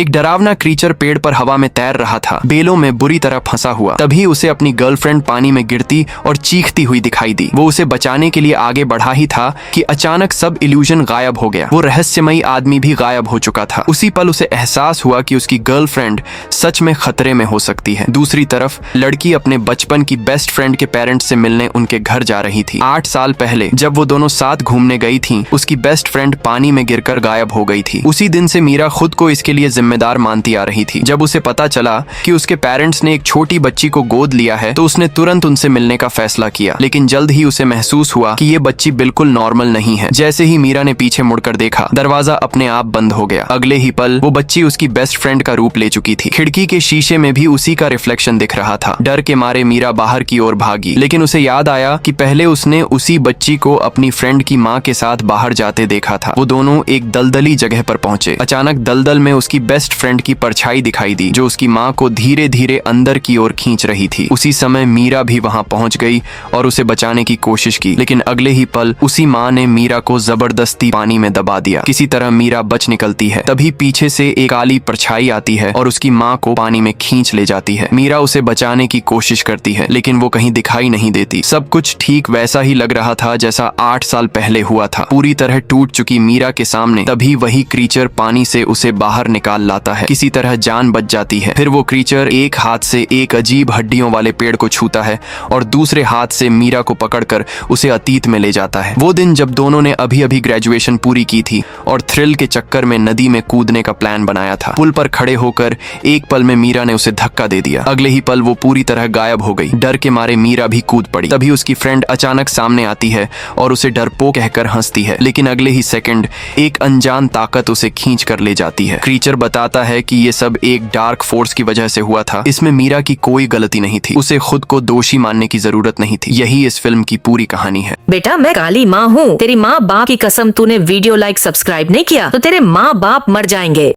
एक डरावना क्रीचर पेड़ पर हवा में तैर रहा था, बेलों में बुरी तरह फंसा हुआ। तभी उसे अपनी गर्लफ्रेंड पानी में गिरती और चीखती हुई दिखाई दी। वो उसे बचाने के लिए आगे बढ़ा ही था कि अचानक सब इल्यूजन गायब हो गया। वो रहस्यमयी आदमी भी गायब हो चुका था। उसी पल उसे एहसास हुआ कि उसकी गर्लफ्रेंड सच में खतरे में हो सकती है। दूसरी तरफ लड़की अपने बचपन की बेस्ट फ्रेंड के पेरेंट्स से मिलने उनके घर जा रही थी। 8 साल पहले जब वो दोनों साथ घूमने गई थी, उसकी बेस्ट फ्रेंड पानी में गिरकर गायब हो गई थी। उसी दिन से मीरा खुद को इसके लिए जिम्मेदार मानती आ रही थी। जब उसे पता चला कि उसके पेरेंट्स ने एक छोटी बच्ची को गोद लिया है तो उसने तुरंत उनसे मिलने का फैसला किया, लेकिन जल्द ही उसे महसूस हुआ कि ये बच्ची बिल्कुल नॉर्मल नहीं है। जैसे ही मीरा ने पीछे मुड़कर देखा, दरवाजा अपने आप बंद हो गया। अगले ही पल वो बच्ची उसकी बेस्ट फ्रेंड का रूप ले चुकी थी। खिड़की के शीशे में भी उसी का रिफ्लेक्शन दिख रहा था। डर के मारे मीरा बाहर की ओर भागी, लेकिन उसे याद आया कि पहले उसने उसी बच्ची को अपनी फ्रेंड की माँ के साथ बाहर जाते देखा था। वो दोनों एक दलदली जगह पर पहुंचे। अचानक दलदल में उसकी बेस्ट फ्रेंड की परछाई दिखाई दी, जो उसकी माँ को धीरे धीरे अंदर की ओर खींच रही थी। उसी समय मीरा भी वहां पहुंच गई और उसे बचाने की कोशिश की, लेकिन अगले ही पल उसी माँ ने मीरा को जबरदस्ती पानी में दबा दिया। किसी तरह मीरा बच निकलती है। तभी पीछे से एक काली परछाई आती है और उसकी माँ को पानी में खींच ले जाती है। मीरा उसे बचाने की कोशिश करती है, लेकिन वो कहीं दिखाई नहीं देती। सब कुछ ठीक वैसा ही लग रहा था जैसा 8 साल पहले हुआ था। पूरी तरह टूट चुकी मीरा के सामने तभी वही क्रीचर पानी से उसे बाहर निकाल लाता है। किसी तरह जान बच जाती है। फिर वो क्रीचर एक हाथ से एक अजीब हड्डियों वाले पेड़ को छूता है और दूसरे हाथ से मीरा को पकड़कर उसे अतीत में ले जाता है। वो दिन जब दोनों ने अभी अभी ग्रेजुएशन पूरी की थी और थ्रिल के चक्कर में नदी में कूदने का प्लान बनाया था। पुल पर खड़े होकर एक पल में मीरा ने उसे धक्का दे दिया। अगले ही पल वो पूरी तरह गायब हो गई। डर के मारे मीरा भी कूद पड़ी। तभी उसकी फ्रेंड अचानक सामने आती है और उसे डरपोक कहकर हंसती है, लेकिन अगले ही सेकंड एक अनजान ताकत उसे खींच कर ले जाती है। क्रीचर बताता है कि ये सब एक डार्क फोर्स की वजह से हुआ था। इसमें मीरा की कोई गलती नहीं थी। उसे खुद को दोषी मानने की जरूरत नहीं थी। यही इस फिल्म की पूरी कहानी है। बेटा, मैं काली माँ हूँ। तेरी माँ बाप की कसम, तूने वीडियो लाइक सब्सक्राइब नहीं किया तो तेरे माँ बाप मर जाएंगे।